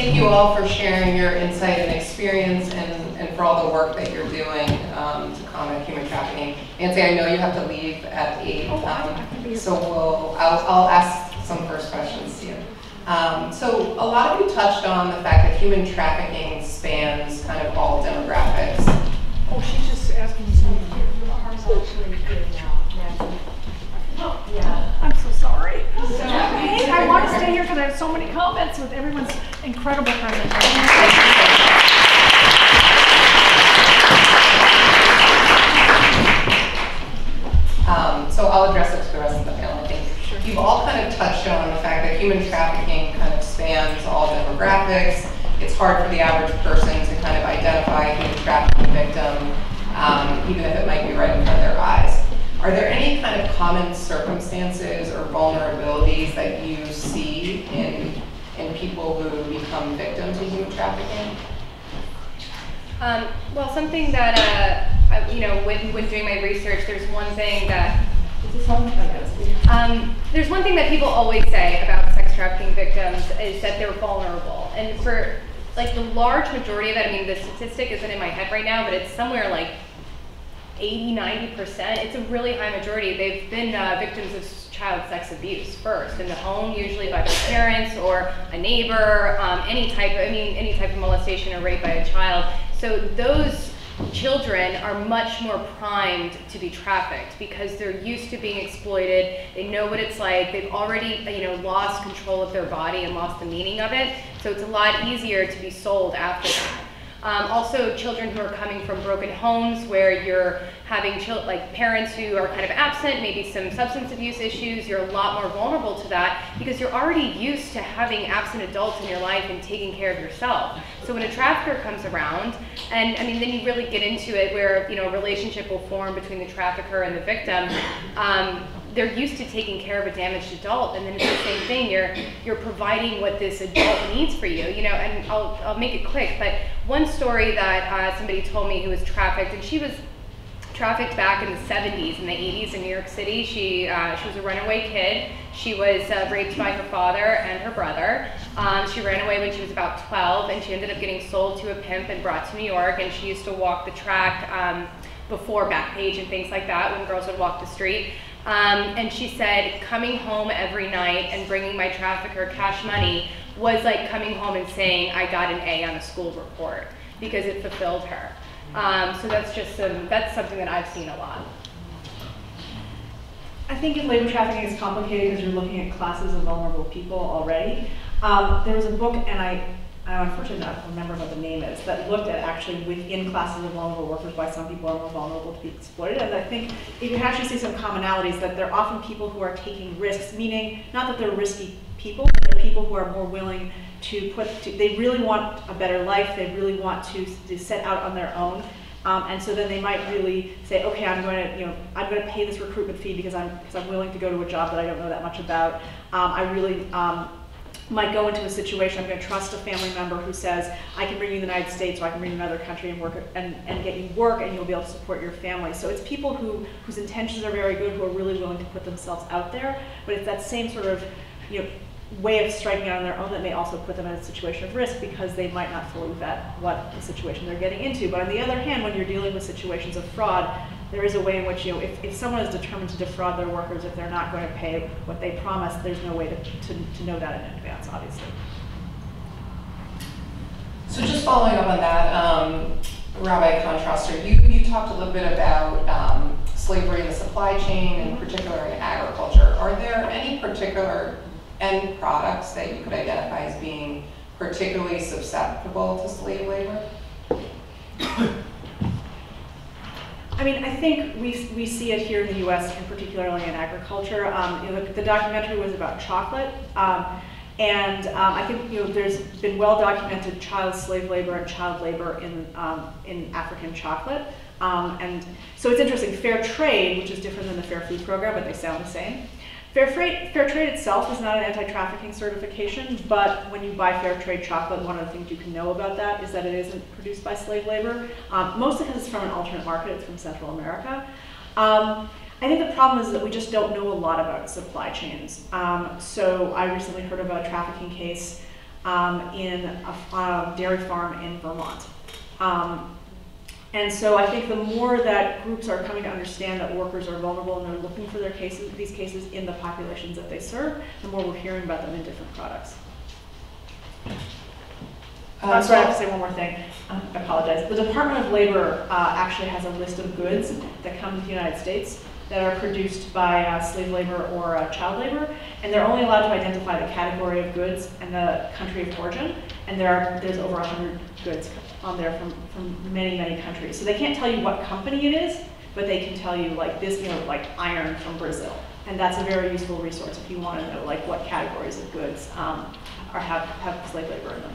thank you all for sharing your insight and experience and for all the work that you're doing to combat human trafficking. Nancy, I know you have to leave at 8, so I'll ask some first questions to you. So a lot of you touched on the fact that human trafficking spans kind of all demographics. Oh, she's just asking me. Yeah. I'm so sorry. I want to stay here because I have so many comments with everyone's incredible presentation. So I'll address it to the rest of the panel. I think you've all kind of touched on the fact that human trafficking kind of spans all demographics. It's hard for the average person to kind of identify a human trafficking victim, even if it might be right in front of their eyes. Are there any kind of common circumstances or vulnerabilities that you see in people who become victims of human trafficking? Well, something that, when doing my research, there's one thing that, there's one thing that people always say about sex trafficking victims is that they're vulnerable. And for like the large majority of it, I mean, the statistic isn't in my head right now, but it's somewhere like 80–90%. It's a really high majority. They've been victims of child sex abuse first in the home, usually by their parents or a neighbor, any type of molestation or rape by a child. So those children are much more primed to be trafficked because they're used to being exploited. They know what it's like. They've already, lost control of their body and lost the meaning of it. So it's a lot easier to be sold after that. Also, children who are coming from broken homes where you're having parents who are kind of absent, maybe some substance abuse issues, you're a lot more vulnerable to that because you're already used to having absent adults in your life and taking care of yourself. So when a trafficker comes around, and then you really get into it where a relationship will form between the trafficker and the victim. They're used to taking care of a damaged adult, and then it's the same thing. You're providing what this adult needs for you, And I'll make it quick. But one story that somebody told me who was trafficked, and she was trafficked back in the 70s and the 80s in New York City. She was a runaway kid. She was raped by her father and her brother. She ran away when she was about 12, and she ended up getting sold to a pimp and brought to New York. And she used to walk the track before Backpage and things like that when girls would walk the street. And she said coming home every night and bringing my trafficker cash money was like coming home and saying I got an A on a school report because it fulfilled her. So that's something that I've seen a lot. I think in labor trafficking it's complicated because you're looking at classes of vulnerable people already. There was a book, and I'm unfortunately not remember what the name is, that looked at actually within classes of vulnerable workers why some people are more vulnerable to be exploited. And I think you can actually see some commonalities, that they're often people who are taking risks, meaning not that they're risky people, but they're people who are more willing to they really want a better life, they really want to set out on their own. And so then they might really say, okay, I'm going to pay this recruitment fee because I'm willing to go to a job that I don't know that much about. I really might go into a situation, I'm going to trust a family member who says, I can bring you to the United States, or I can bring you to another country and work and get you work, and you'll be able to support your family. So it's people whose intentions are very good, who are really willing to put themselves out there, but it's that same sort of way of striking out on their own that may also put them in a situation of risk because they might not fully vet what the situation they're getting into. But on the other hand, when you're dealing with situations of fraud, there is a way in which, if someone is determined to defraud their workers, if they're not going to pay what they promised, there's no way to know that in advance, obviously. So just following up on that, Rabbi Kahn-Troster, you talked a little bit about slavery in the supply chain, in particular in agriculture. Are there any particular end products that you could identify as being particularly susceptible to slave labor? I mean, I think we see it here in the U.S. and particularly in agriculture. The documentary was about chocolate, and I think there's been well-documented child slave labor and child labor in African chocolate. And so it's interesting. Fair trade, which is different than the Fair Food Program, but they sound the same. Fair trade itself is not an anti-trafficking certification, but when you buy fair trade chocolate, one of the things you can know about that is that it isn't produced by slave labor, mostly because it's from an alternate market, it's from Central America. I think the problem is that we just don't know a lot about supply chains. So I recently heard about a trafficking case in a dairy farm in Vermont. And so I think the more that groups are coming to understand that workers are vulnerable and they're looking for these cases in the populations that they serve, the more we're hearing about them in different products. I'm sorry, I have to say one more thing. I apologize. The Department of Labor actually has a list of goods that come to the United States that are produced by slave labor or child labor, and they're only allowed to identify the category of goods and the country of origin, and there's over 100 goods on there from many, many countries. So they can't tell you what company it is, but they can tell you like this, like iron from Brazil. And that's a very useful resource if you want to know like what categories of goods have slave labor in them.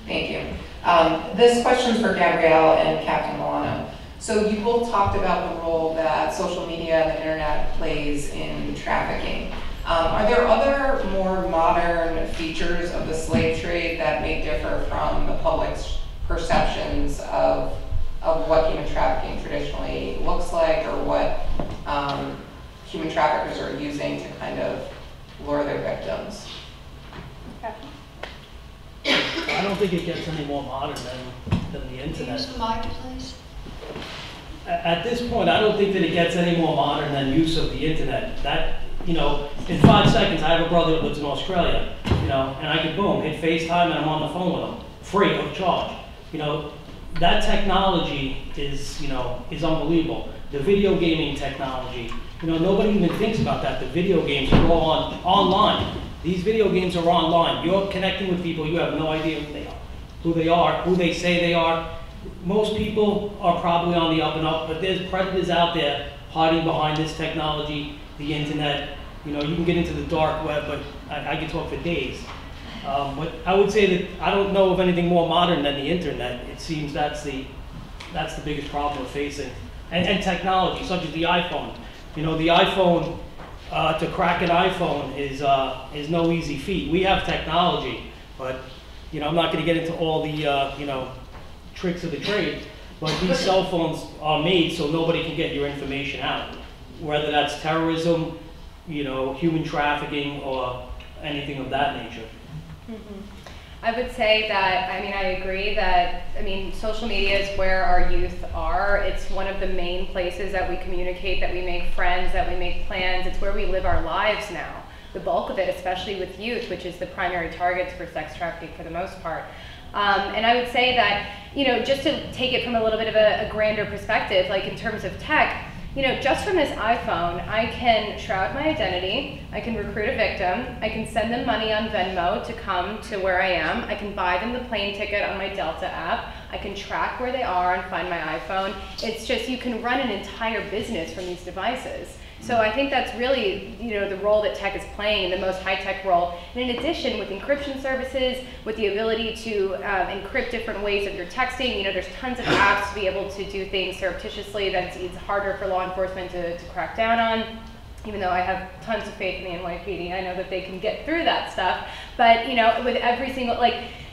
Thank you. This question's for Gabrielle and Captain Milano. So you both talked about the role that social media and the internet plays in trafficking. Are there other more modern features of the slave trade that may differ from the public's perceptions of what human trafficking traditionally looks like, or what human traffickers are using to kind of lure their victims? I don't think it gets any more modern than the internet. Use the mic, please. At this point, I don't think that it gets any more modern than use of the internet. That, in 5 seconds, I have a brother that lives in Australia, and I can boom, hit FaceTime, and I'm on the phone with him, free of charge. That technology is unbelievable. The video gaming technology, nobody even thinks about that. The video games are all online. These video games are online. You're connecting with people, you have no idea who they are, who they say they are. Most people are probably on the up and up, but there's predators out there hiding behind this technology, the internet. You can get into the dark web, but I could talk for days. But I would say that I don't know of anything more modern than the internet. It seems that's the biggest problem we're facing. And technology, such as the iPhone. The iPhone, to crack an iPhone is no easy feat. We have technology, but I'm not going to get into all the tricks of the trade. But these cell phones are made so nobody can get your information out, whether that's terrorism, human trafficking, or anything of that nature. Mm-hmm. I would say that, I agree that, social media is where our youth are. It's one of the main places that we communicate, that we make friends, that we make plans. It's where we live our lives now. The bulk of it, especially with youth, which is the primary targets for sex trafficking for the most part. And I would say that, just to take it from a little bit of a grander perspective, like in terms of tech, just from this iPhone, I can shroud my identity, I can recruit a victim, I can send them money on Venmo to come to where I am, I can buy them the plane ticket on my Delta app, I can track where they are and find my iPhone. It's just, you can run an entire business from these devices. So I think that's really, the role that tech is playing, the most high-tech role. And in addition, with encryption services, with the ability to encrypt different ways of your texting, there's tons of apps to be able to do things surreptitiously that it's harder for law enforcement to crack down on. Even though I have tons of faith in the NYPD, I know that they can get through that stuff. But with every single,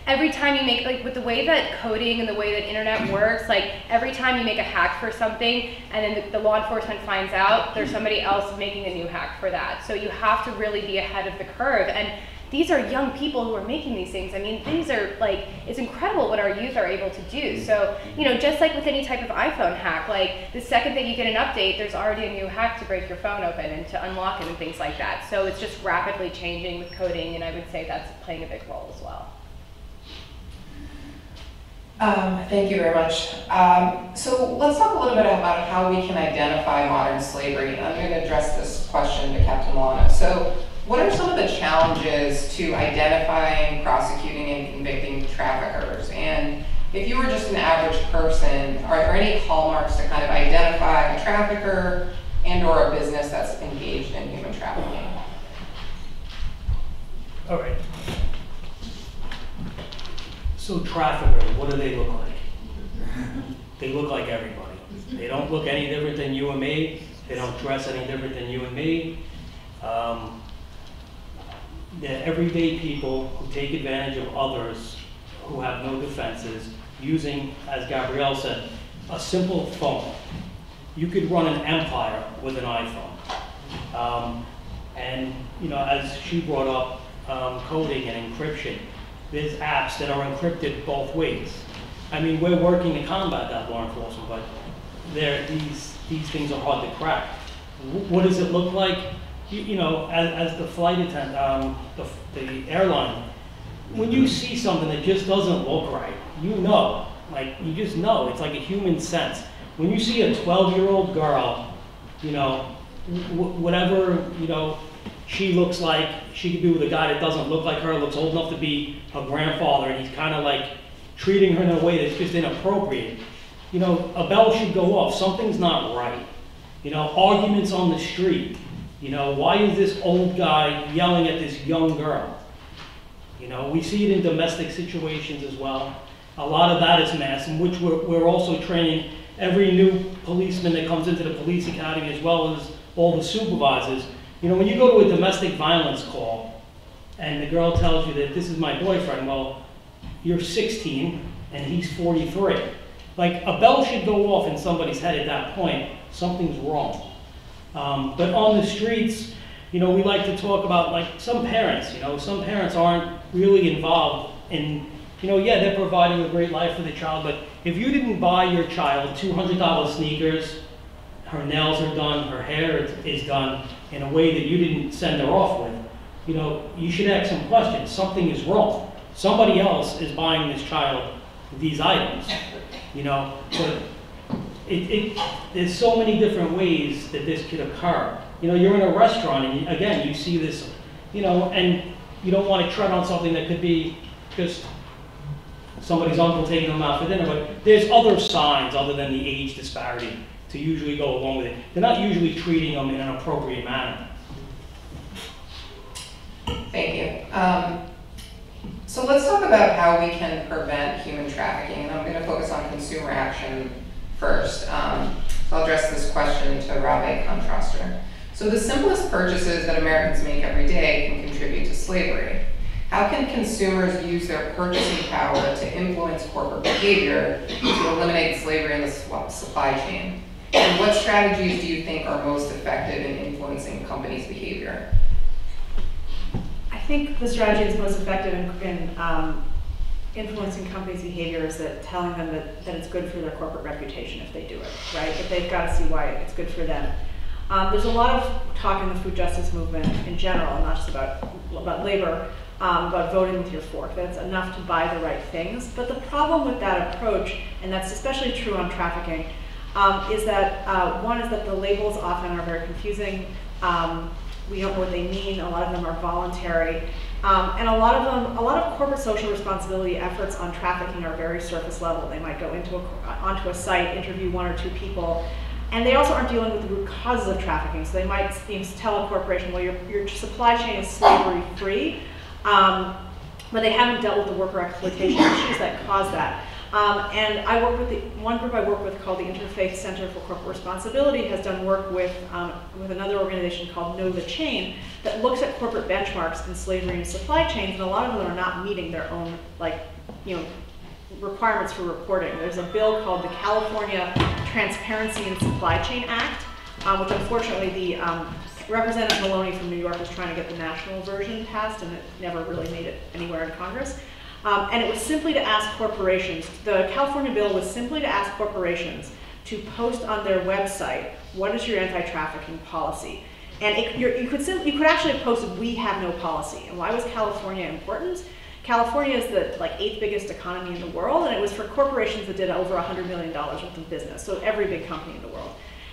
every time you make, with the way that coding and the way that internet works, every time you make a hack for something and then the law enforcement finds out, there's somebody else making a new hack for that. So you have to really be ahead of the curve. And these are young people who are making these things. These are it's incredible what our youth are able to do. So, just like with any type of iPhone hack, the second that you get an update, there's already a new hack to break your phone open and to unlock it and things like that. So it's just rapidly changing with coding, and I would say that's playing a big role as well. Thank you very much. So let's talk a little bit about how we can identify modern slavery. I'm going to address this question to Captain Milano. So what are some of the challenges to identifying, prosecuting, and convicting traffickers? And if you were just an average person, are there any hallmarks to kind of identify a trafficker and or a business that's engaged in human trafficking? All right. So traffickers, what do they look like? They look like everybody. They don't look any different than you and me. They don't dress any different than you and me. They're everyday people who take advantage of others who have no defenses, using, as Gabrielle said, a simple phone. You could run an empire with an iPhone. And as she brought up, coding and encryption. There's apps that are encrypted both ways. I mean, we're working to combat that, law enforcement, but these things are hard to crack. What does it look like? You know, as the flight attendant, the airline, when you see something that just doesn't look right, you know, like, you just know. It's like a human sense. When you see a 12-year-old girl, you know, whatever, you know, she looks like, she could be with a guy that doesn't look like her, looks old enough to be her grandfather, and he's kind of like treating her in a way that's just inappropriate. You know, a bell should go off. Something's not right. You know, arguments on the street. You know, why is this old guy yelling at this young girl? You know, we see it in domestic situations as well. A lot of that is mass, in which we're also training every new policeman that comes into the police academy, as well as all the supervisors. You know, when you go to a domestic violence call and the girl tells you that this is my boyfriend, well, you're 16 and he's 43. Like, a bell should go off in somebody's head at that point. Something's wrong. But on the streets, you know, we like to talk about, like, some parents, you know, some parents aren't really involved in, you know, yeah, they're providing a great life for the child, but if you didn't buy your child $200 sneakers, her nails are done, her hair is done in a way that you didn't send her off with, you know, you should ask some questions. Something is wrong. Somebody else is buying this child these items, you know, but there's so many different ways that this could occur. You know, you're in a restaurant and again, you see this, you know, and you don't want to tread on something that could be just somebody's uncle taking them out for dinner, but there's other signs other than the age disparity to usually go along with it. They're not usually treating them in an appropriate manner. Thank you. So let's talk about how we can prevent human trafficking, and I'm going to focus on consumer action first. So I'll address this question to Rabbi Kahn-Troster. So the simplest purchases that Americans make every day can contribute to slavery. How can consumers use their purchasing power to influence corporate behavior to eliminate slavery in the supply chain? And what strategies do you think are most effective in influencing companies' behavior? I think the strategy that's most effective in influencing companies' behavior is that telling them that it's good for their corporate reputation if they do it, right? But they've got to see why it's good for them. There's a lot of talk in the food justice movement in general, not just about labor, about voting with your fork. That's enough to buy the right things. But the problem with that approach, and that's especially true on trafficking, is that one is that the labels often are very confusing. We don't know what they mean. A lot of them are voluntary. And a lot of corporate social responsibility efforts on trafficking are very surface level. They might go onto a site, interview one or two people, and they also aren't dealing with the root causes of trafficking. So they might tell a corporation, well, your supply chain is slavery free, but they haven't dealt with the worker exploitation issues that cause that. And I work with one group I work with called the Interfaith Center for Corporate Responsibility has done work with another organization called Know the Chain that looks at corporate benchmarks in slavery and supply chains, and a lot of them are not meeting their own, requirements for reporting. There's a bill called the California Transparency in Supply Chain Act, which unfortunately the Representative Maloney from New York was trying to get the national version passed, and it never really made it anywhere in Congress. And it was simply to ask corporations, the California bill was simply to ask corporations to post on their website, what is your anti-trafficking policy? And you could actually have posted, we have no policy. And why was California important? California is the 8th biggest economy in the world, and it was for corporations that did over $100 million worth of business, so every big company in the world.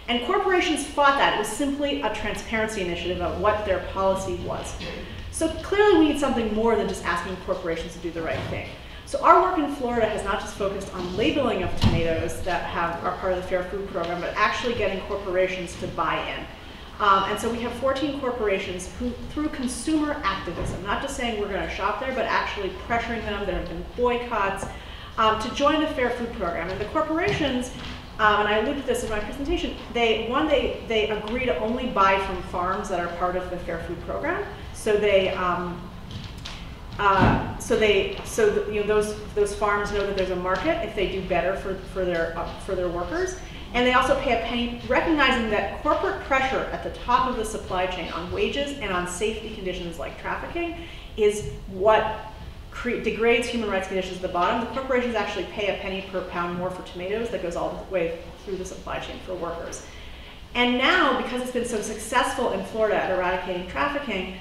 And corporations fought that. It was simply a transparency initiative about what their policy was. So clearly we need something more than just asking corporations to do the right thing. So our work in Florida has not just focused on labeling of tomatoes that are part of the Fair Food Program, but actually getting corporations to buy in. And so we have 14 corporations who, through consumer activism, not just saying we're going to shop there, but actually pressuring them, there have been boycotts, to join the Fair Food Program. And the corporations, and I alluded to this in my presentation, they agree to only buy from farms that are part of the Fair Food Program. So those farms know that there's a market if they do better for their workers, And they also pay a penny, recognizing that corporate pressure at the top of the supply chain on wages and on safety conditions like trafficking is what degrades human rights conditions at the bottom. The corporations actually pay a penny per pound more for tomatoes that goes all the way through the supply chain for workers. And now, because it's been so successful in Florida at eradicating trafficking,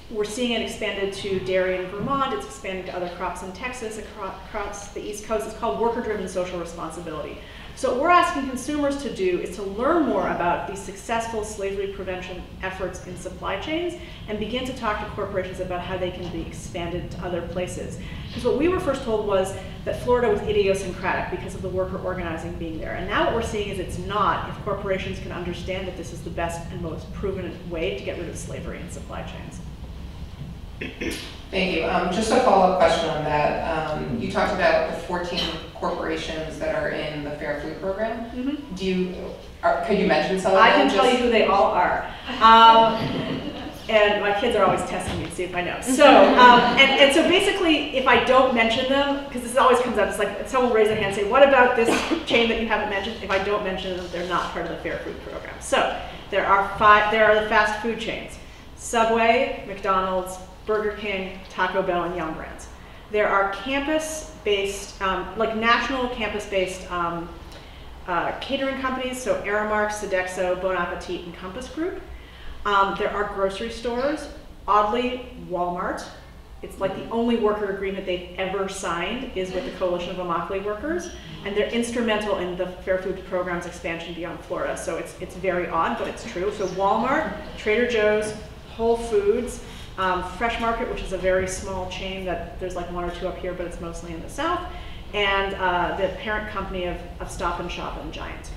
we're seeing it expanded to dairy in Vermont. It's expanding to other crops in Texas, across the East Coast. It's called worker-driven social responsibility. So what we're asking consumers to do is to learn more about these successful slavery prevention efforts in supply chains and begin to talk to corporations about how they can be expanded to other places. Because what we were first told was that Florida was idiosyncratic because of the worker organizing being there. And now what we're seeing is it's not, if corporations can understand that this is the best and most proven way to get rid of slavery in supply chains. Thank you. Just a follow-up question on that. You talked about the 14 corporations that are in the Fair Food Program. Mm-hmm. Could you mention some of them? I can tell you who they all are. And my kids are always testing me to see if I know. So, and so basically, if I don't mention them, because this always comes up, it's like someone will raise their hand and say, what about this chain that you haven't mentioned? If I don't mention them, they're not part of the Fair Food Program. So there are the fast food chains: Subway, McDonald's, Burger King, Taco Bell, and Yum Brands. There are campus-based, like national campus-based catering companies, so Aramark, Sodexo, Bon Appetit, and Compass Group. There are grocery stores, oddly, Walmart. It's like the only worker agreement they've ever signed is with the Coalition of Immokalee Workers, and they're instrumental in the Fair Food Program's expansion beyond Florida, so it's very odd, but it's true. So Walmart, Trader Joe's, Whole Foods, Fresh Market, which is a very small chain that there's like one or two up here, but it's mostly in the South, and the parent company of Stop and Shop and Giant.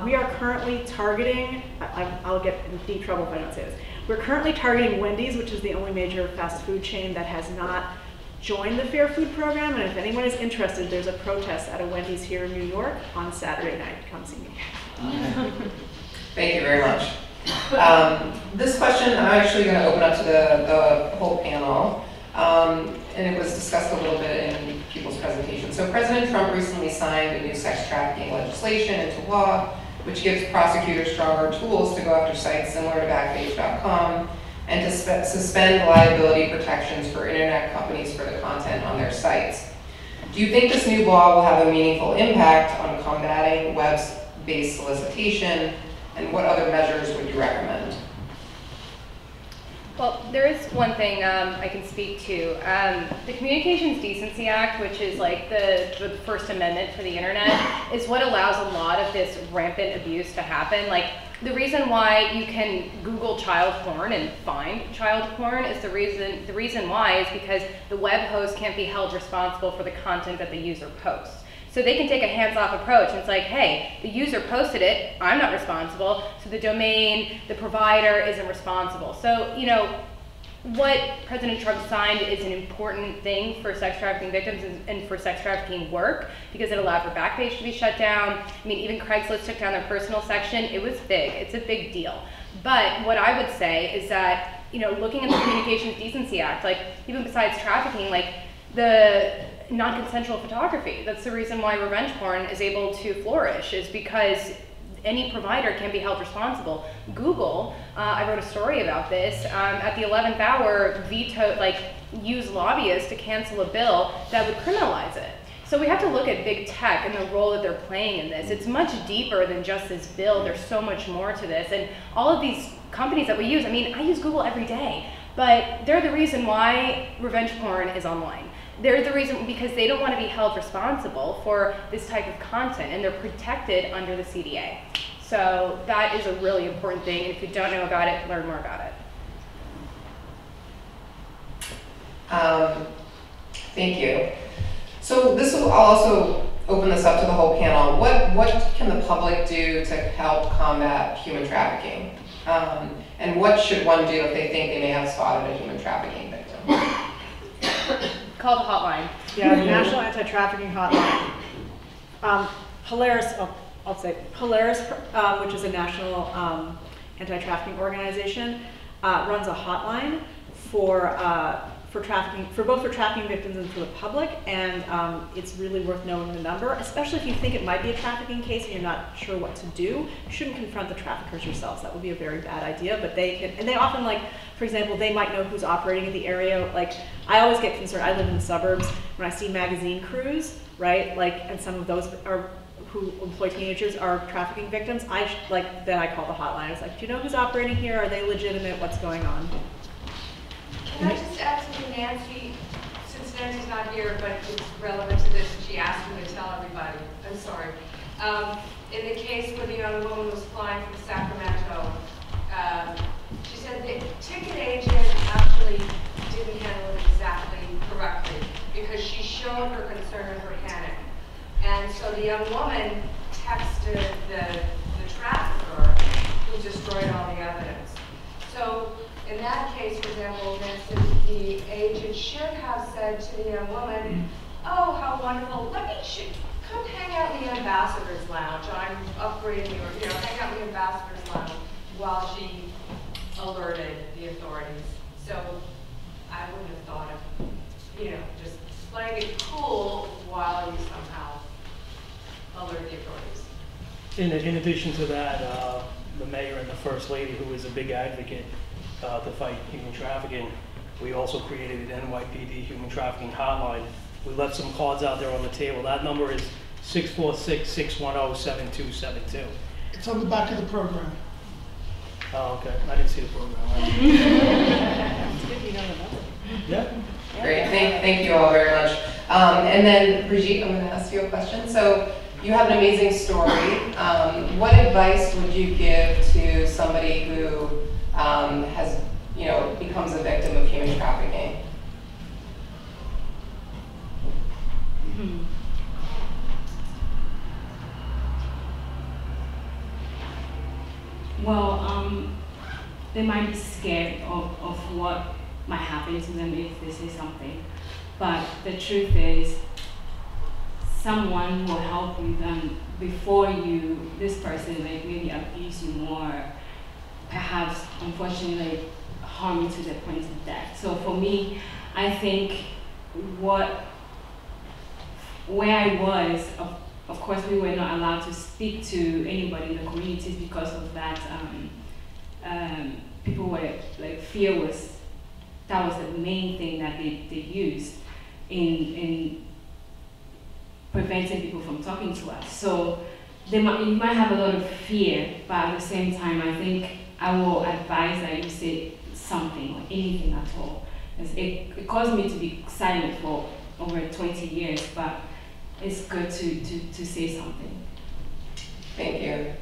We are currently targeting, I'll get in deep trouble if I don't say this, we're currently targeting Wendy's, which is the only major fast food chain that has not joined the Fair Food Program, and if anyone is interested, there's a protest at a Wendy's here in New York on Saturday night. Come see me. Thank you very much. This question I'm actually going to open up to the whole panel, and it was discussed a little bit in people's presentations. So President Trump recently signed a new sex trafficking legislation into law, which gives prosecutors stronger tools to go after sites similar to Backpage.com and to suspend liability protections for internet companies for the content on their sites. Do you think this new law will have a meaningful impact on combating web-based solicitation, and what other measures would you recommend? Well, there is one thing I can speak to. The Communications Decency Act, which is like the First Amendment for the internet, is what allows a lot of this rampant abuse to happen. Like, the reason why you can Google child porn and find child porn is the reason why is because the web host can't be held responsible for the content that the user posts. So they can take a hands-off approach, and it's like, hey, the user posted it, I'm not responsible, so the domain, the provider isn't responsible. So, you know, what President Trump signed is an important thing for sex trafficking victims and for sex trafficking work, because it allowed for Backpage to be shut down. I mean, even Craigslist took down their personal section. It was big. It's a big deal. But what I would say is that, you know, looking at the Communications Decency Act, like, even besides trafficking, like, the non-consensual photography. That's the reason why revenge porn is able to flourish, is because any provider can be held responsible. Google, I wrote a story about this, at the 11th hour used lobbyists to cancel a bill that would criminalize it. So we have to look at big tech and the role that they're playing in this. It's much deeper than just this bill. There's so much more to this. And all of these companies that we use, I mean, I use Google every day, but they're the reason why revenge porn is online. They're the reason because they don't want to be held responsible for this type of content, and they're protected under the CDA. So that is a really important thing, and if you don't know about it, learn more about it. Thank you. So this will also open this up to the whole panel. What can the public do to help combat human trafficking? And what should one do if they think they may have spotted a human trafficking victim? Call the hotline. Yeah, the National Anti-Trafficking Hotline. Polaris, which is a national anti-trafficking organization, runs a hotline for for trafficking, both for trafficking victims and for the public, and it's really worth knowing the number, especially if you think it might be a trafficking case and you're not sure what to do. You shouldn't confront the traffickers yourselves. That would be a very bad idea, but they can, and they often, like, for example, they might know who's operating in the area. Like, I always get concerned, I live in the suburbs, when I see magazine crews, right, like, and some of those are who employ teenagers are trafficking victims, then I call the hotline. It's like, do you know who's operating here? Are they legitimate? What's going on? Can I just add something, Nancy, since Nancy's not here, but it's relevant to this, and she asked me to tell everybody. I'm sorry. In the case where the young woman was flying from Sacramento, she said the ticket agent actually didn't handle it exactly correctly because she showed her concern and her panic. And so the young woman texted the trafficker who destroyed all the evidence. So in that case, for example, the agent should have said to the young woman, oh, how wonderful, come hang out in the ambassador's lounge. I'm upgrading you, hang out in the ambassador's lounge while she alerted the authorities. So I wouldn't have thought of, just playing it cool while you somehow alert the authorities. In addition to that, the mayor and the first lady, who is a big advocate to fight human trafficking, we also created an NYPD human trafficking hotline. We left some cards out there on the table. That number is 646-610-7272. It's on the back of the program. Oh, okay. I didn't see the program. It's good you know the number. Yeah. Great, thank you all very much. And then Brigitte, I'm going to ask you a question. So you have an amazing story. What advice would you give to somebody who has, becomes a victim of human trafficking? Well, they might be scared of what might happen to them if they say something. But the truth is, someone will help you then before this person maybe abuse you more, perhaps unfortunately harm you to the point of death. So for me, I think where I was, of course we were not allowed to speak to anybody in the communities because of that. People were fear was the main thing that they used in preventing people from talking to us. So you might have a lot of fear, but at the same time, I think I will advise that you say something or anything at all. It caused me to be silent for over 20 years, but it's good to say something. Thank you.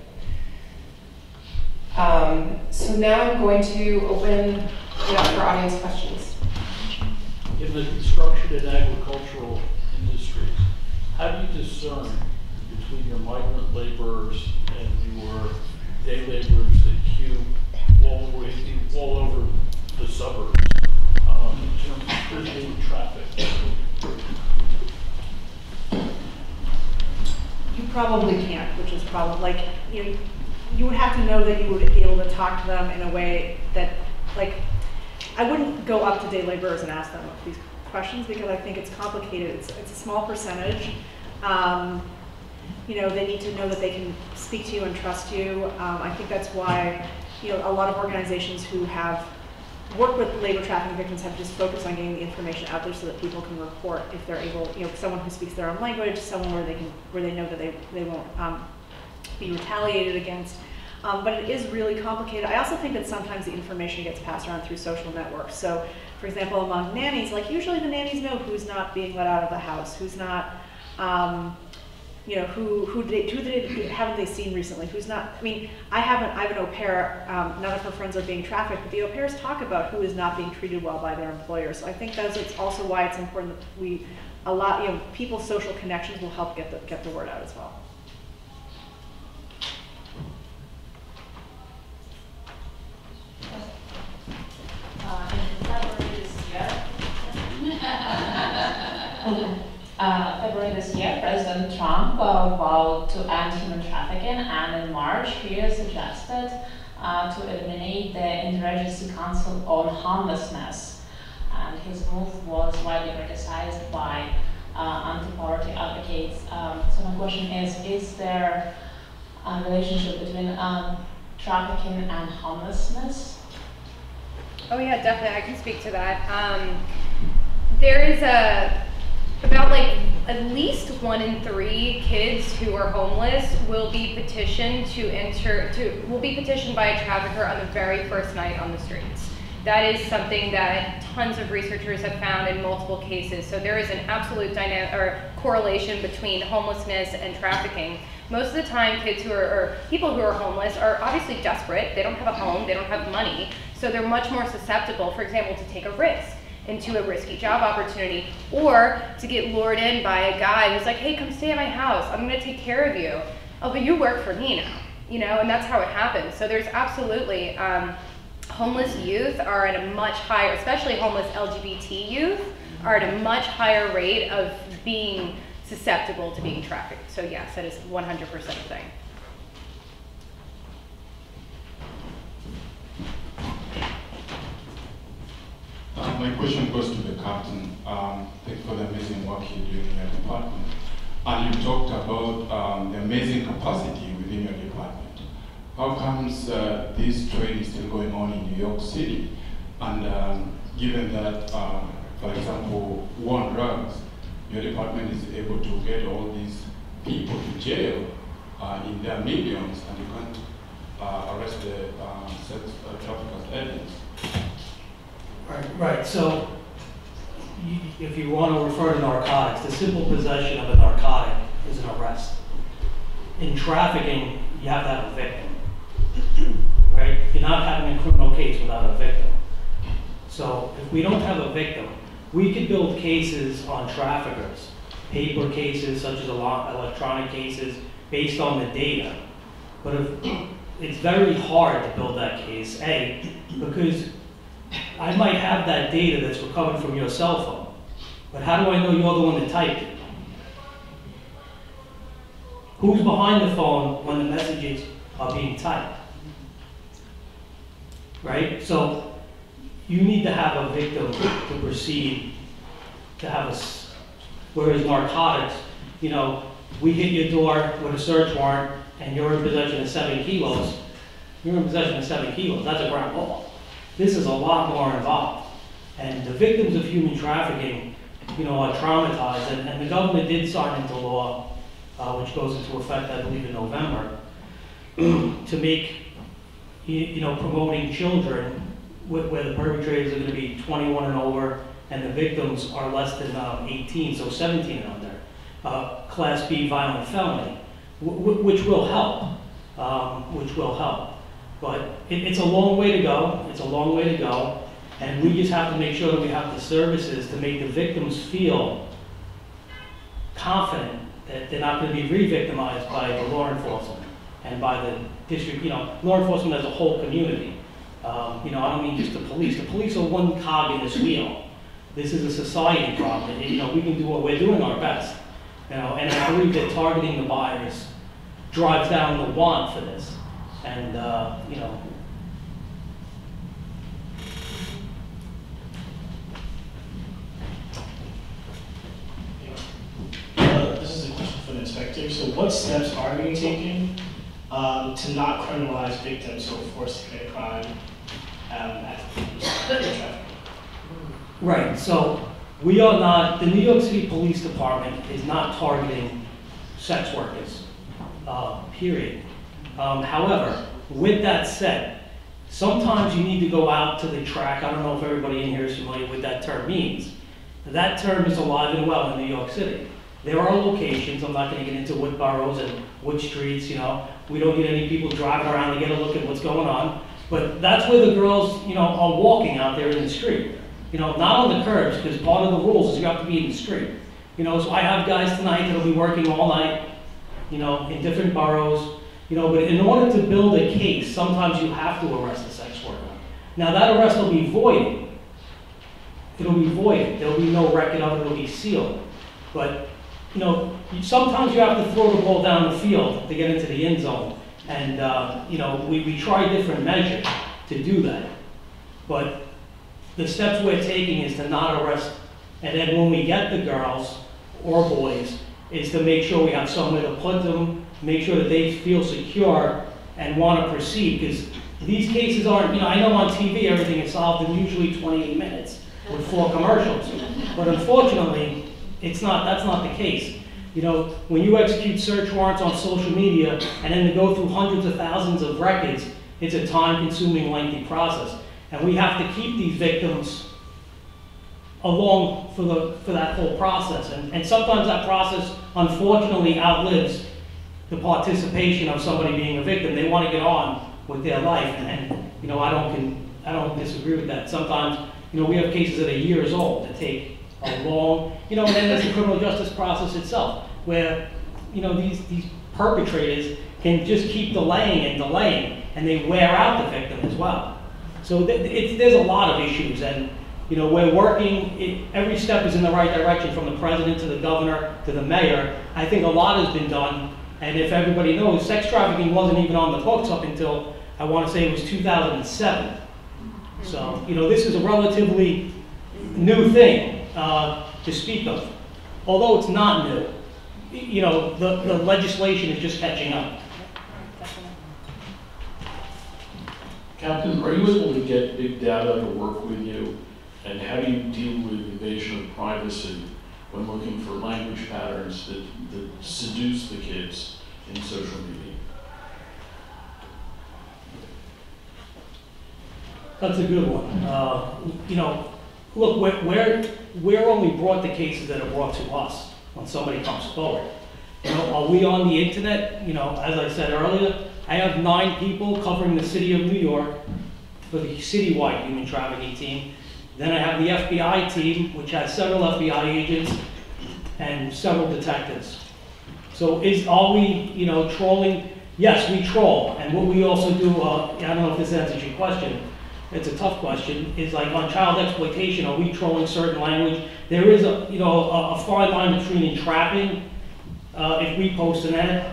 So now I'm going to open it up for audience questions. In the construction and agricultural industries, how do you discern between your migrant laborers and your day laborers that queue all over the suburbs in terms of physical traffic? You probably can't, which is probably you would have to know that you would be able to talk to them in a way that, I wouldn't go up to day laborers and ask them these questions because I think it's complicated. It's a small percentage. They need to know that they can speak to you and trust you. I think that's why, a lot of organizations who have worked with labor trafficking victims have just focused on getting the information out there so that people can report if they're able, someone who speaks their own language, someone where they know that they won't be retaliated against. But it is really complicated. I also think that sometimes the information gets passed around through social networks. So, for example, among nannies, usually the nannies know who's not being let out of the house, who's not, who haven't they seen recently, who's not. I mean, I have an au pair. None of her friends are being trafficked, but the au pairs talk about who is not being treated well by their employers. So I think it's also why it's important that people's social connections will help get the word out as well. February this year, President Trump vowed to end human trafficking, and in March he suggested to eliminate the Interagency Council on Homelessness. And his move was widely criticized by anti-poverty advocates. So my question is there a relationship between trafficking and homelessness? Oh yeah, definitely, I can speak to that. There is about like at least 1 in 3 kids who are homeless will be petitioned will be petitioned by a trafficker on the very first night on the streets. That is something that tons of researchers have found in multiple cases. So there is an absolute correlation between homelessness and trafficking. Most of the time, kids who or people who are homeless are obviously desperate. They don't have a home, they don't have money, so they're much more susceptible, for example, to take a risk into a risky job opportunity, or to get lured in by a guy who's like, hey, come stay at my house, I'm gonna take care of you. Oh, but you work for me now, you know, and that's how it happens. So there's absolutely, homeless youth are at a much higher, especially homeless LGBT youth, are at a much higher rate of being susceptible to being trafficked. So yes, that is 100% a thing. My question goes to the captain. Thank you for the amazing work you're doing in your department. And you talked about the amazing capacity within your department. How comes this trade is still going on in New York City? And given that, for example, war on drugs, your department is able to get all these people to jail in their millions, and you can't arrest the sex traffickers' agents. Right. So, if you want to refer to narcotics, the simple possession of a narcotic is an arrest. In trafficking, you have to have a victim, right? You're not having a criminal case without a victim. So, if we don't have a victim, we could build cases on traffickers, paper cases such as electronic cases, based on the data. But it's very hard to build that case, A, because I might have that data that's recovered from your cell phone, but how do I know you're the one that typed it? Who's behind the phone when the messages are being typed? Right? So you need to have a victim to proceed to have whereas narcotics, you know, we hit your door with a search warrant and you're in possession of 7 kilos, you're in possession of 7 kilos, that's a grand ball. This is a lot more involved. And the victims of human trafficking, you know, are traumatized. And the government did sign into law, which goes into effect, I believe, in November, to make, you know, promoting children where the perpetrators are going to be 21 and over, and the victims are less than 18, so 17 and under. Class B violent felony, which will help, But it's a long way to go. It's a long way to go. And we just have to make sure that we have the services to make the victims feel confident that they're not going to be re-victimized by the law enforcement and by the district, you know, law enforcement as a whole community. You know, I don't mean just the police. The police are one cog in this wheel. This is a society problem. And, you know, we can do what we're doing our best. You know, and I believe that targeting the buyers drives down the want for this. And, you know. This is a question for the inspector. So what steps are being taken to not criminalize victims who are forced to commit a crime at trafficking? Right, so we are not, the New York City Police Department is not targeting sex workers, period. However, with that said, sometimes you need to go out to the track. I don't know if everybody in here is familiar with what that term means. That term is alive and well in New York City. There are locations, I'm not going to get into what boroughs and what streets, you know. We don't need any people driving around to get a look at what's going on. But that's where the girls, you know, are walking out there in the street. You know, not on the curbs, because part of the rules is you have to be in the street. You know, so I have guys tonight that'll be working all night, you know, in different boroughs. You know, but in order to build a case, sometimes you have to arrest a sex worker. Now that arrest will be voided. It'll be voided. There'll be no record of it. It'll be sealed. But, you know, sometimes you have to throw the ball down the field to get into the end zone. And, you know, we try different measures to do that. But the steps we're taking is to not arrest, and then when we get the girls or boys, is to make sure we have somewhere to put them, make sure that they feel secure and want to proceed, because these cases aren't, you know, I know on TV everything is solved in usually 28 minutes with 4 commercials, but unfortunately, that's not the case. You know, when you execute search warrants on social media and then to go through hundreds of thousands of records, it's a time-consuming, lengthy process. And we have to keep these victims along for that whole process. And sometimes that process, unfortunately, outlives the participation of somebody being a victim. They want to get on with their life, and you know, I don't disagree with that. Sometimes, you know, we have cases that are years old that take a long, you know, and then there's the criminal justice process itself, where, you know, these perpetrators can just keep delaying, and they wear out the victim as well. So there's a lot of issues, and you know, we're working, every step is in the right direction, from the president to the governor to the mayor. I think a lot has been done, and if everybody knows, sex trafficking wasn't even on the books up until, I want to say it was 2007. So, you know, this is a relatively new thing to speak of. Although it's not new, you know, the legislation is just catching up. Captain, are you able to get big data to work with you? And how do you deal with invasion of privacy when looking for language patterns that seduce the kids in social media? That's a good one. You know, look, we're only brought the cases that are brought to us when somebody comes forward. You know, are we on the internet? You know, as I said earlier, I have 9 people covering the city of New York for the citywide human trafficking team. Then I have the FBI team, which has several FBI agents and several detectives. So are we, you know, trolling? Yes, we troll. And what we also do, I don't know if this answers your question, it's a tough question, is like on child exploitation, are we trolling certain language? There is a, you know, a fine line between entrapping, if we post an ad.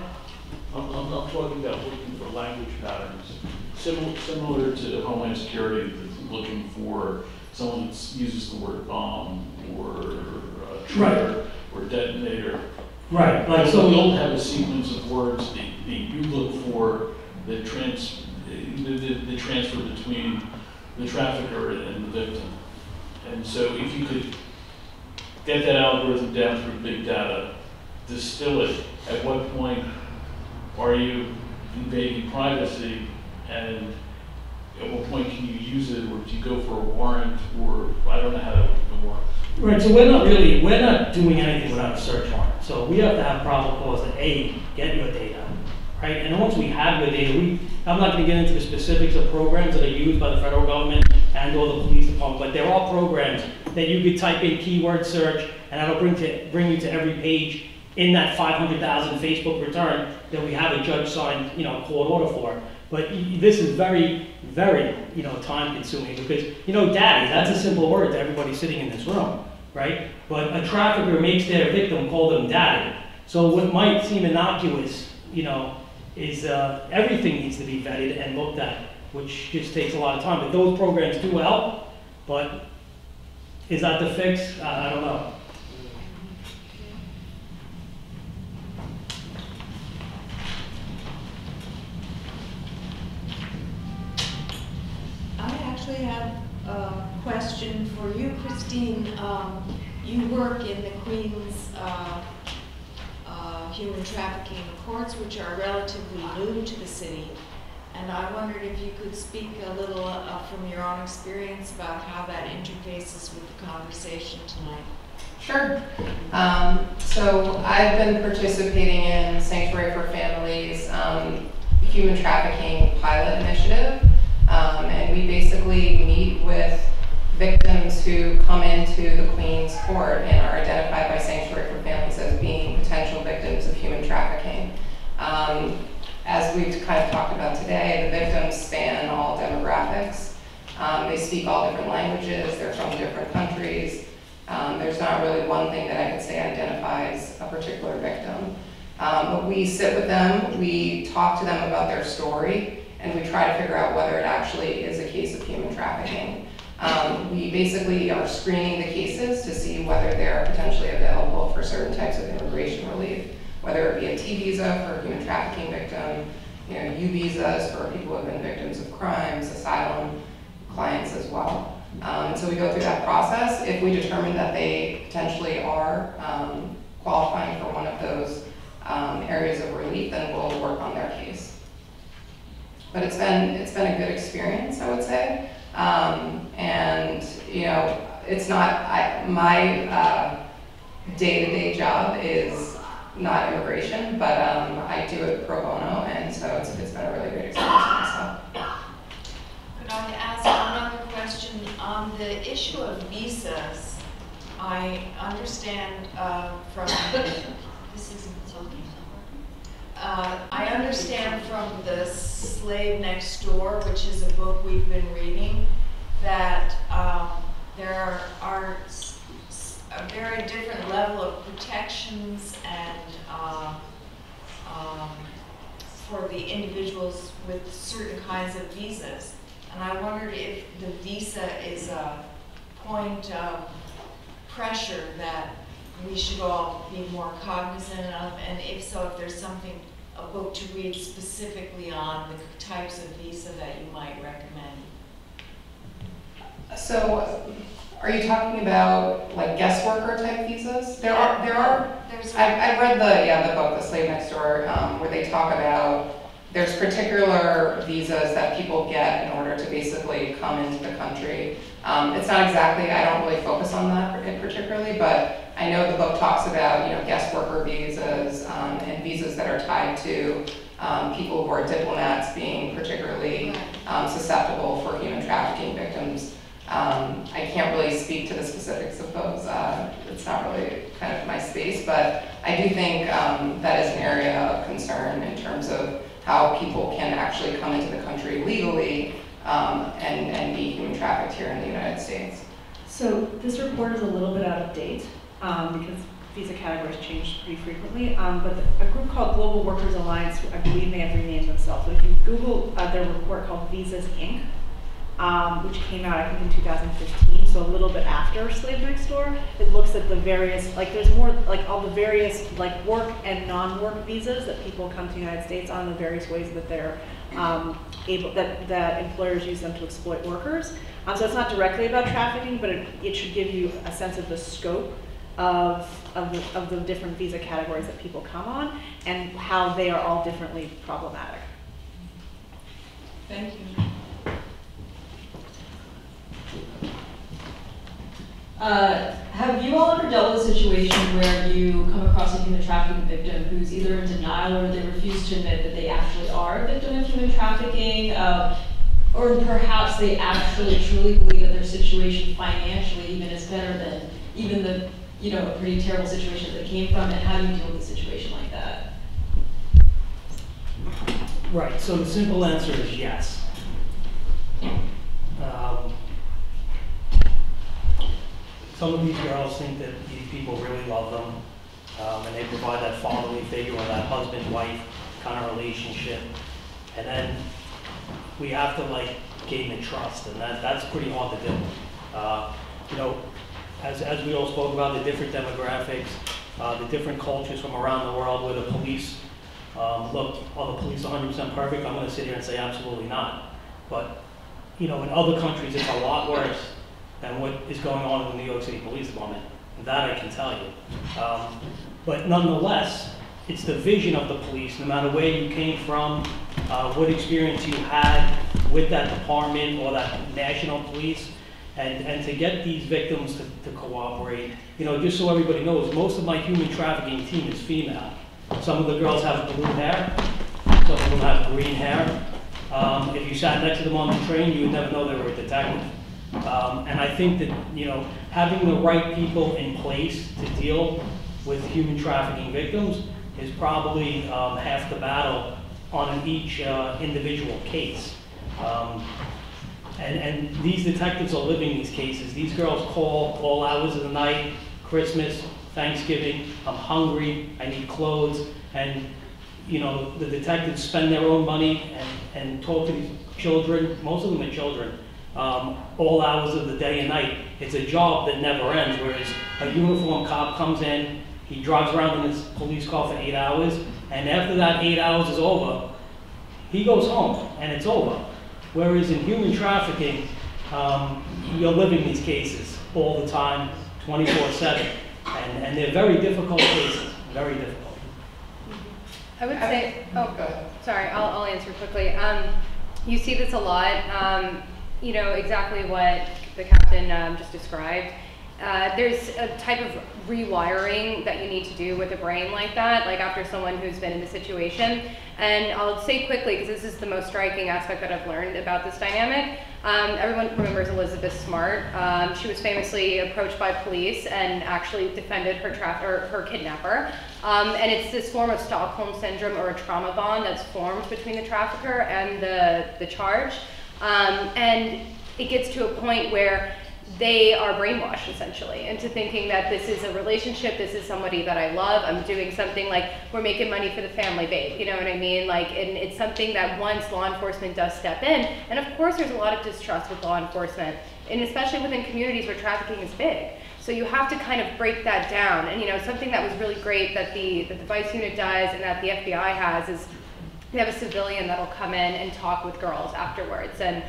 I'm talking about looking for language patterns, similar to Homeland Security, looking for someone that uses the word bomb or trigger or detonator. Right. Like so we don't have a sequence of words that you look for that the transfer between the trafficker and the victim. And so if you could get that algorithm down through big data, distill it, at what point are you invading privacy, and at what point can you use it, or do you go for a warrant, or I don't know how that would work. Right, so we're not doing anything without a search warrant. So we have to have probable cause to A, get your data, right? And once we have your data, I'm not going to get into the specifics of programs that are used by the federal government and or the police department, but there are programs that you could type in keyword search, and that'll bring you to every page in that 500,000 Facebook return that we have a judge signed, you know, court order for. But this is very, very, you know, time consuming, because, you know, daddy, that's a simple word to everybody sitting in this room, right? But a trafficker makes their victim call them daddy. So what might seem innocuous, you know, is everything needs to be vetted and looked at, which just takes a lot of time. But those programs do help, but is that the fix? I don't know. I actually have a question for you, Christine. You work in the Queens human trafficking courts, which are relatively new to the city. And I wondered if you could speak a little from your own experience about how that interfaces with the conversation tonight. Sure. So I've been participating in Sanctuary for Families human trafficking pilot initiative. And we basically meet with victims who come into the Queens court and are identified by Sanctuary for Families as being potential victims of human trafficking. As we've kind of talked about today, the victims span all demographics. They speak all different languages, they're from different countries. There's not really one thing that I could say identifies a particular victim. But we sit with them, we talk to them about their story, and we try to figure out whether it actually is a case of human trafficking. We basically are screening the cases to see whether they're potentially available for certain types of immigration relief, whether it be a T visa for a human trafficking victim, U visas for people who have been victims of crimes, asylum clients as well. So we go through that process. If we determine that they potentially are qualifying for one of those areas of relief, then we'll work on their case. But it's been a good experience, I would say. And it's not my day-to-day job is not immigration, but I do it pro bono, and so it's been a really great experience for myself. Could I ask another question on the issue of visas? I understand from I understand from the Slave Next Door, which is a book we've been reading, that there are a very different level of protections and for the individuals with certain kinds of visas. And I wondered if the visa is a point of pressure that we should all be more cognizant of, and if so, if there's a book to read specifically on the types of visa that you might recommend. So, are you talking about like guest worker type visas? There are. I've read the book, The Slave Next Door, where they talk about there's particular visas that people get in order to basically come into the country. It's not exactly, I don't really focus on that particularly, but I know the book talks about guest worker visas and visas that are tied to people who are diplomats being particularly susceptible for human trafficking victims. I can't really speak to the specifics of those. It's not really kind of my space, but I do think that is an area of concern in terms of how people can actually come into the country legally and be human trafficked here in the United States. So this report is a little bit out of date because visa categories change pretty frequently, but a group called Global Workers Alliance, I believe may have renamed themselves, but if you Google their report called Visas Inc., which came out I think in 2015, so a little bit after Slave Next Door, it looks at the various, there's more, all the various work and non-work visas that people come to the United States on, the various ways that they're that employers use them to exploit workers. So it's not directly about trafficking, but it should give you a sense of the scope of the different visa categories that people come on and how they are all differently problematic. Thank you. Have you all ever dealt with a situation where you come across a human trafficking victim who's either in denial or they refuse to admit that they actually are a victim of human trafficking, or perhaps they actually truly believe that their situation financially even is better than even the a pretty terrible situation that they came from, and how do you deal with a situation like that? Right, so the simple answer is yes. Some of these girls think that these people really love them, and they provide that fatherly figure or that husband-wife kind of relationship. And then we have to gain the trust, and that's pretty hard to do. As we all spoke about, the different demographics, the different cultures from around the world where the police, look, are the police 100% perfect? I'm going to sit here and say absolutely not. But, in other countries it's a lot worse than what is going on in the New York City Police Department. That I can tell you. But nonetheless, it's the vision of the police, no matter where you came from, what experience you had with that department or that national police, and to get these victims to cooperate. Just so everybody knows, most of my human trafficking team is female. Some of the girls have blue hair, some of them have green hair. If you sat next to them on the train, you would never know they were a detective. And I think that, having the right people in place to deal with human trafficking victims is probably half the battle on each individual case. And these detectives are living these cases. These girls call all hours of the night, Christmas, Thanksgiving, I'm hungry, I need clothes, and the detectives spend their own money and talk to these children, most of them are children, all hours of the day and night. It's a job that never ends, whereas a uniformed cop comes in, he drives around in his police car for 8 hours, and after that 8 hours is over, he goes home, and it's over. Whereas in human trafficking, you're living these cases all the time, 24/7, and they're very difficult cases, very difficult. I would say, go ahead. Sorry, I'll answer quickly. You see this a lot, you know, exactly what the captain just described. There's a type of rewiring that you need to do with a brain like that, like after someone who's been in the situation. And I'll say quickly, because this is the most striking aspect that I've learned about this dynamic. Everyone remembers Elizabeth Smart. She was famously approached by police and actually defended her kidnapper. And it's this form of Stockholm syndrome or a trauma bond that's formed between the trafficker and the charge. And it gets to a point where they are brainwashed essentially into thinking that this is a relationship, this is somebody that I love, I'm doing something like we're making money for the family, babe, you know what I mean? Like, and it's something that once law enforcement does step in, and of course there's a lot of distrust with law enforcement, and especially within communities where trafficking is big. So you have to kind of break that down, and you know, something that was really great that the Vice Unit does and that the FBI has is they have a civilian that'll come in and talk with girls afterwards and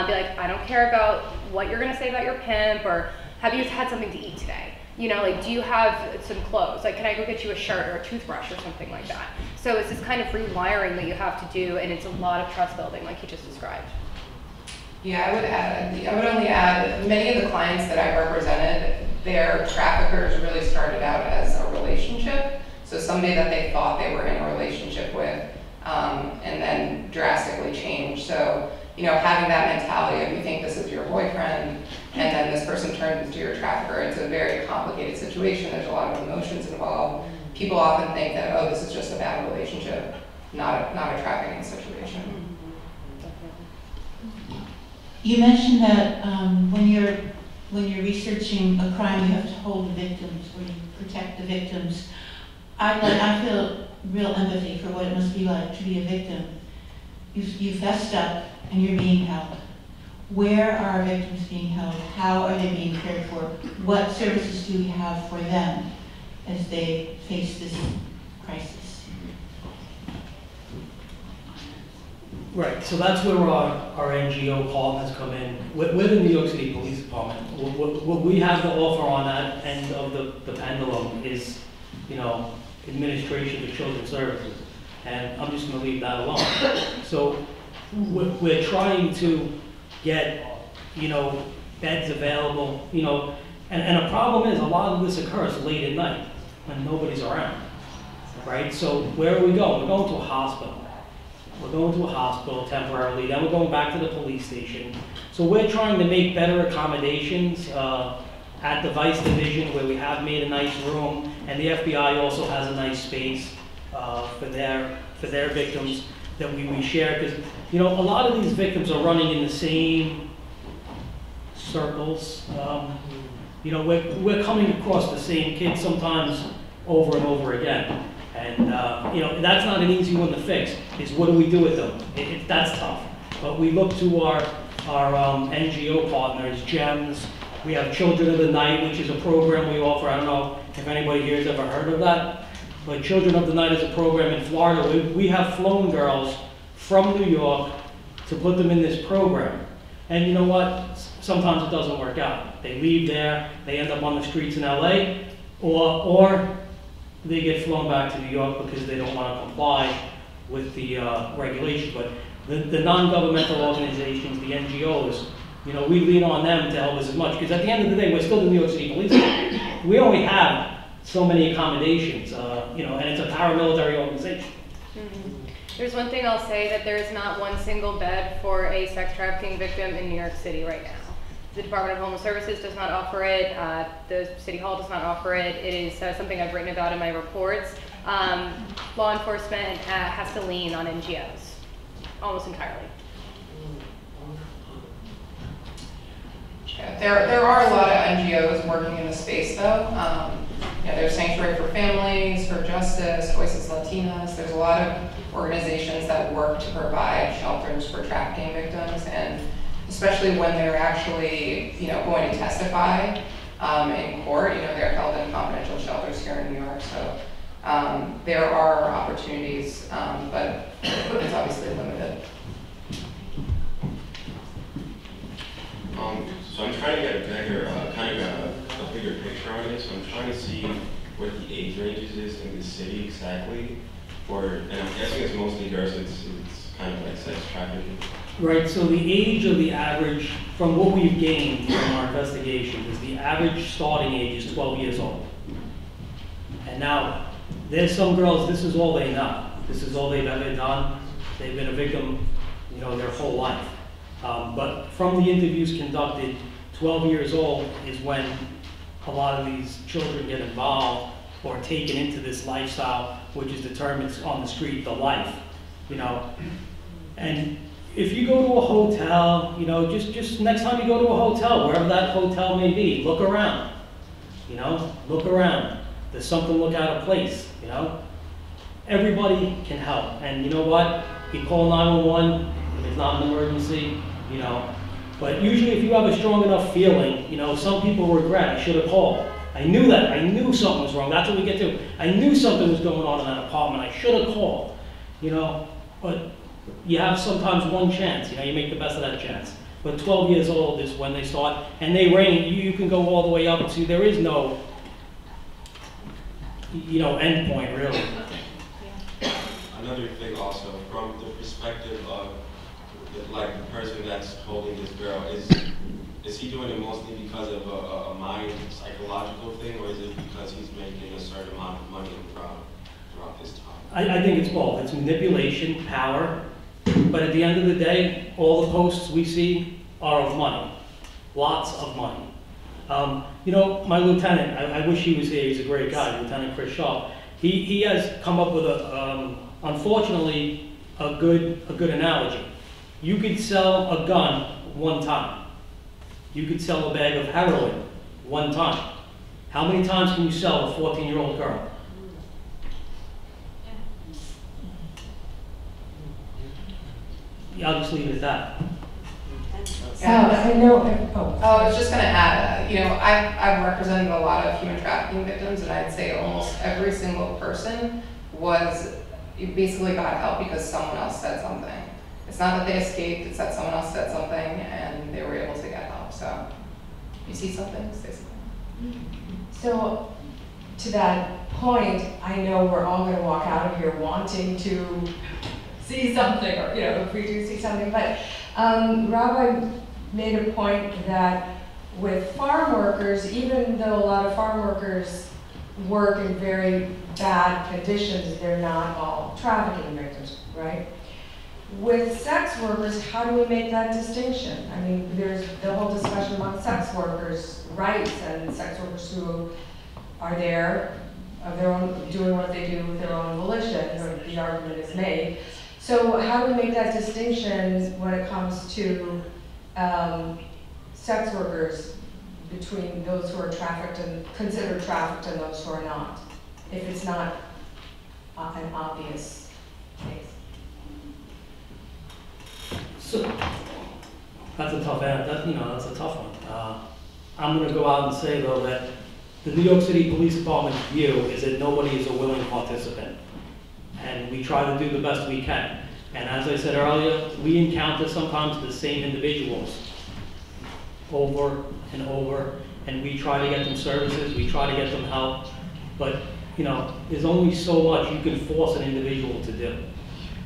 be like, I don't care about what you're gonna say about your pimp, or have you had something to eat today? You know, like, do you have some clothes? Like, can I go get you a shirt or a toothbrush or something like that? So it's this kind of rewiring that you have to do, and it's a lot of trust building, like you just described. Yeah, I would only add, many of the clients that I represented, their traffickers really started out as a relationship. So somebody that they thought they were in a relationship with, and then drastically changed. So, you know, having that mentality of you think this is your boyfriend, and then this person turns into your trafficker, it's a very complicated situation. There's a lot of emotions involved. People often think that, oh, this is just a bad relationship, not a trafficking situation. You mentioned that when you're researching a crime, you have to hold the victims, or you protect the victims. I feel real empathy for what it must be like to be a victim. You've fessed up and you're being held. Where are victims being held? How are they being cared for? What services do we have for them as they face this crisis? Right, so that's where our NGO partners come in. We're the New York City Police Department. What we have to offer on that end of the pendulum is, you know, administration of children's services. And I'm just going to leave that alone. So we're trying to get, you know, beds available, you know, and a problem is a lot of this occurs late at night when nobody's around, right? So where are we going? We're going to a hospital. We're going to a hospital temporarily, then we're going back to the police station. So we're trying to make better accommodations at the Vice Division, where we have made a nice room, and the FBI also has a nice space for their victims that we share, because, you know, a lot of these victims are running in the same circles. You know, we're coming across the same kids sometimes over and over again. And, you know, that's not an easy one to fix, is what do we do with them? That's tough. But we look to our NGO partners, GEMS. We have Children of the Night, which is a program we offer. I don't know if anybody here has ever heard of that. But Children of the Night is a program in Florida. We have flown girls from New York to put them in this program. And you know what? Sometimes it doesn't work out. They leave there, they end up on the streets in LA, or they get flown back to New York because they don't want to comply with the regulations. But the non-governmental organizations, the NGOs, you know, we lean on them to help us as much, because at the end of the day, we're still the New York City Police Department. We only have so many accommodations, you know, and it's a paramilitary organization. Mm-hmm. There's one thing I'll say, that there is not one single bed for a sex trafficking victim in New York City right now. The Department of Homeless Services does not offer it. The City Hall does not offer it. It is something I've written about in my reports. Law enforcement has to lean on NGOs, almost entirely. Yeah, there are a lot of NGOs working in the space, though. Yeah, there's Sanctuary for Families, for Justice, Voices Latinas. There's a lot of organizations that work to provide shelters for trafficking victims, and especially when they're actually, going to testify in court. They're held in confidential shelters here in New York, so there are opportunities, but it's obviously limited. So I'm trying to get a bigger, a bigger picture on it. So I'm trying to see what the age ranges is in the city exactly. And I'm guessing it's mostly girls. It's kind of like sex trafficking. Right. So the age of the average, from what we've gained from our investigation, is the average starting age is 12 years old. And now there's some girls. This is all they know. This is all they've ever done. They've been a victim, their whole life. But from the interviews conducted, 12 years old is when a lot of these children get involved or taken into this lifestyle, which is determined on the street, the life, And if you go to a hotel, just next time you go to a hotel, wherever that hotel may be, look around, look around. There's something look out of place, Everybody can help. And you know what? You call 911 if it's not an emergency, But usually if you have a strong enough feeling, some people regret, I should have called. I knew that. I knew something was wrong. That's what we get to. I knew something was going on in that apartment. I should have called, But you have sometimes one chance, you make the best of that chance. But 12 years old is when they start, and they range. You can go all the way up to, there is no, end point, really. Another thing also, from the perspective of, like, the person that's holding this girl, is he doing it mostly because of a mind psychological thing, or is it because he's making a certain amount of money throughout this time? I think it's both. It's manipulation, power, but at the end of the day, all the posts we see are of money. Lots of money. My lieutenant, I wish he was here, he's a great guy, Lieutenant Chris Shaw. He has come up with unfortunately, a good analogy. You could sell a gun one time. You could sell a bag of heroin one time. How many times can you sell a 14-year-old girl? I'll just leave it at that. I know. I was just going to add, I've represented a lot of human trafficking victims, and I'd say almost every single person basically got help because someone else said something. It's not that they escaped, it's that someone else said something and they were able to get help. So if you see something, say something. So to that point, I know we're all going to walk out of here wanting to see something, or if we do see something, but Rabbi made a point that with farm workers, even though a lot of farm workers work in very bad conditions, they're not all trafficking victims, right? With sex workers, how do we make that distinction? I mean, there's the whole discussion among sex workers' rights and sex workers who are there of their own, doing what they do with their own volition, or the argument is made. So how do we make that distinction when it comes to sex workers between those who are trafficked and considered trafficked and those who are not, if it's not an obvious case? So that's a tough answer. That's a tough one. I'm going to go out and say though that the New York City Police Department's view is that nobody is a willing participant, and we try to do the best we can. And as I said earlier, we encounter sometimes the same individuals over and over, and we try to get them services, we try to get them help, but there's only so much you can force an individual to do.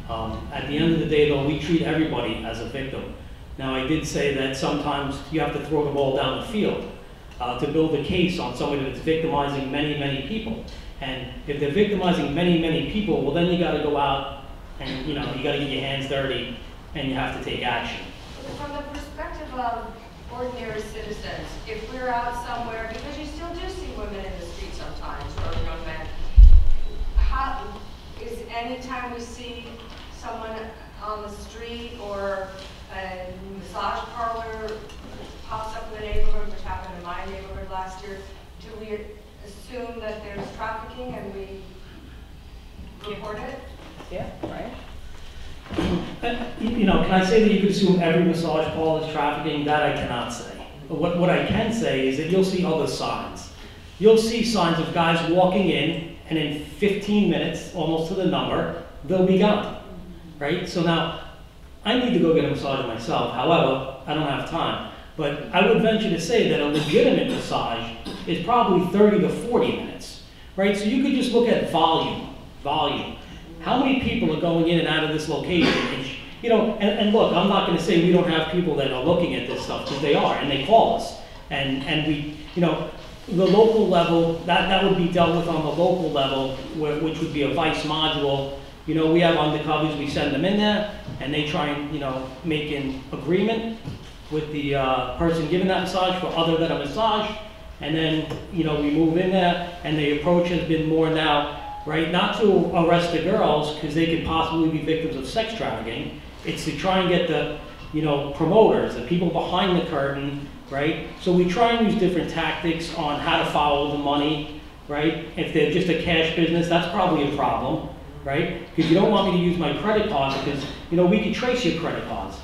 At the end of the day though, we treat everybody as a victim. Now I did say that sometimes you have to throw the ball down the field to build a case on somebody that's victimizing many, many people. And if they're victimizing many, many people, well then you gotta go out and you gotta get your hands dirty and you have to take action. From the perspective of ordinary citizens, if we're out somewhere, because you still do see women in the street sometimes, or young men, how is any time we see someone on the street or a massage parlor pops up in the neighborhood, which happened in my neighborhood last year, do we assume that there's trafficking and we report it? Yeah, right. You know, can I say that you could assume every massage parlor is trafficking? That I cannot say. But what I can say is that you'll see other signs. You'll see signs of guys walking in, and in 15 minutes, almost to the number, they'll be gone, right? So now, I need to go get a massage myself. However, I don't have time. But I would venture to say that a legitimate massage is probably 30 to 40 minutes, right? So you could just look at volume. How many people are going in and out of this location? And, you know, and look, I'm not going to say we don't have people that are looking at this stuff, because they are, and they call us. And we, you know, the local level, that would be dealt with on the local level, which would be a vice module. You know, we have undercovers, we send them in there, and they try and, you know, make an agreement with the person giving that massage for other than a massage. And then, you know, we move in there, and the approach has been more now, right, not to arrest the girls, because they could possibly be victims of sex trafficking. It's to try and get the, you know, promoters, the people behind the curtain, right? So we try and use different tactics on how to follow the money, right? If they're just a cash business, that's probably a problem, right? Because you don't want me to use my credit card, because, you know, we can trace your credit cards.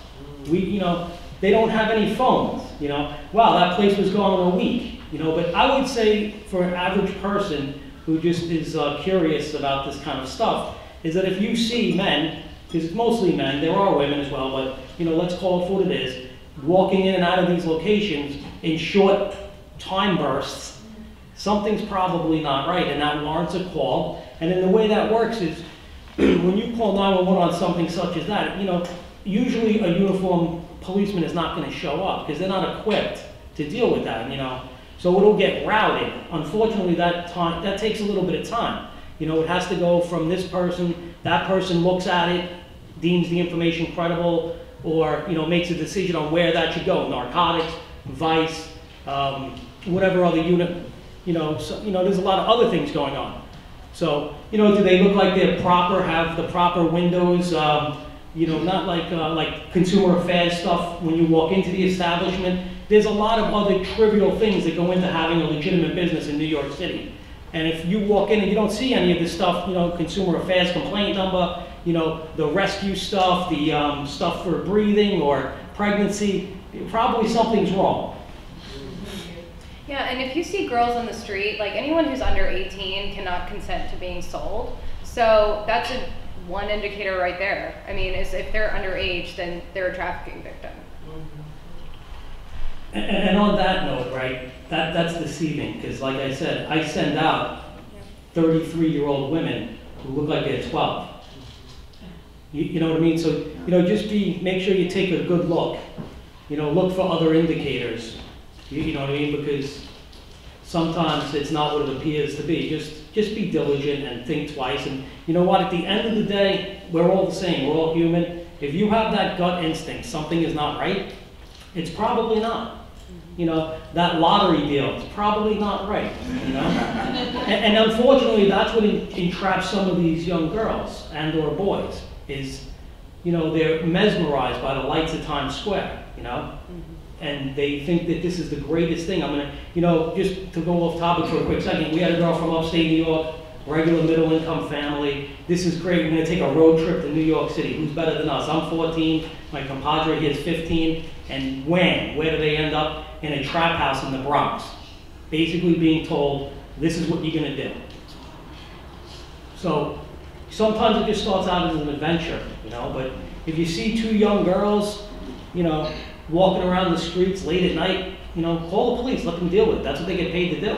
You know, they don't have any phones, you know. Wow, that place was gone in a week, you know. But I would say for an average person who just is curious about this kind of stuff, is that if you see men, because it's mostly men, there are women as well, but, you know, let's call it for what it is, walking in and out of these locations in short time bursts, something's probably not right, and that warrants a call. And then the way that works is, when you call 911 on something such as that, you know, usually a uniformed policeman is not going to show up, because they're not equipped to deal with that, you know. So it'll get routed. Unfortunately, that takes a little bit of time. You know, it has to go from this person, that person looks at it, deems the information credible, or, you know, makes a decision on where that should go. Narcotics, vice, whatever other unit, you know, so, you know, there's a lot of other things going on. So, you know, do they look like they're proper, have the proper windows, you know, not like consumer affairs stuff when you walk into the establishment. There's a lot of other trivial things that go into having a legitimate business in New York City. And if you walk in and you don't see any of this stuff, you know, consumer affairs complaint number, you know, the rescue stuff, the stuff for breathing or pregnancy, probably something's wrong. Yeah, and if you see girls on the street, like anyone who's under 18 cannot consent to being sold. So that's one indicator right there. I mean, is if they're underage, then they're a trafficking victim. And on that note, right, that's deceiving, because like I said, I send out 33-year-old women who look like they're 12. You know what I mean? So, you know, just make sure you take a good look. You know, look for other indicators. You know what I mean? Because sometimes it's not what it appears to be. Just be diligent and think twice. And you know what? At the end of the day, we're all the same. We're all human. If you have that gut instinct, something is not right, it's probably not. You know, that lottery deal, it's probably not right, you know? and unfortunately, that's what entraps some of these young girls and or boys, is, you know, they're mesmerized by the lights of Times Square, you know? And they think that this is the greatest thing. I'm gonna, you know, just to go off topic for a quick second, we had a girl from upstate New York, regular middle income family. This is great, we're gonna take a road trip to New York City. Who's better than us? I'm 14, my compadre here is 15, and where do they end up? In a trap house in the Bronx, basically being told, this is what you're gonna do. So sometimes it just starts out as an adventure, you know, but if you see two young girls, you know, walking around the streets late at night, you know, call the police, let them deal with it. That's what they get paid to do,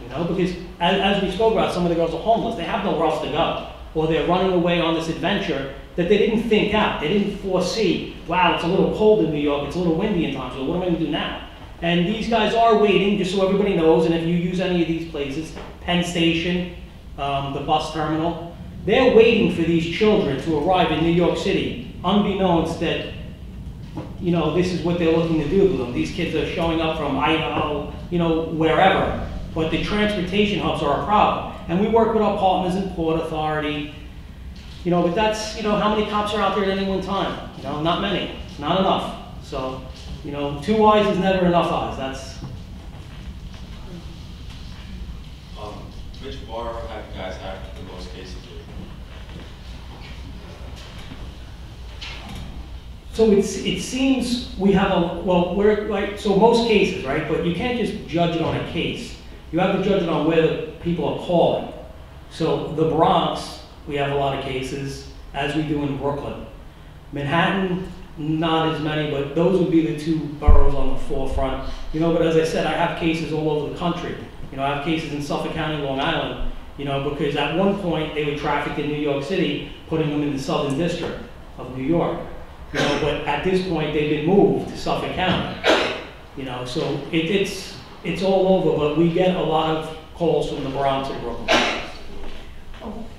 you know, because as we spoke about, some of the girls are homeless, they have nowhere else to go, or they're running away on this adventure that they didn't think out, they didn't foresee, wow, it's a little cold in New York, it's a little windy in Times Square, what am I gonna do now? And these guys are waiting, just so everybody knows, and if you use any of these places, Penn Station, the bus terminal, they're waiting for these children to arrive in New York City, unbeknownst that, you know, this is what they're looking to do to them. These kids are showing up from Idaho, you know, wherever. But the transportation hubs are a problem. And we work with our partners in Port Authority, you know, but that's, you know, how many cops are out there at any one time? You know, not many, not enough. So, you know, 2 eyes is never enough eyes. That's. Which bar have you guys had the most cases So it seems we have so most cases, right? But you can't just judge it on a case. You have to judge it on where the people are calling. So the Bronx, we have a lot of cases, as we do in Brooklyn. Manhattan, not as many, but those would be the two boroughs on the forefront. But as I said, I have cases all over the country. I have cases in Suffolk County, Long Island, because at one point they were trafficked in New York City, putting them in the Southern District of New York. But at this point they've been moved to Suffolk County. So it's all over, but we get a lot of calls from the Bronx and Brooklyn.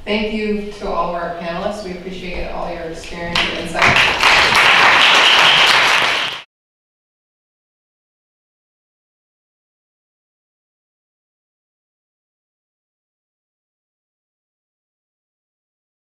Thank you to all of our panelists. We appreciate all your experience and insight.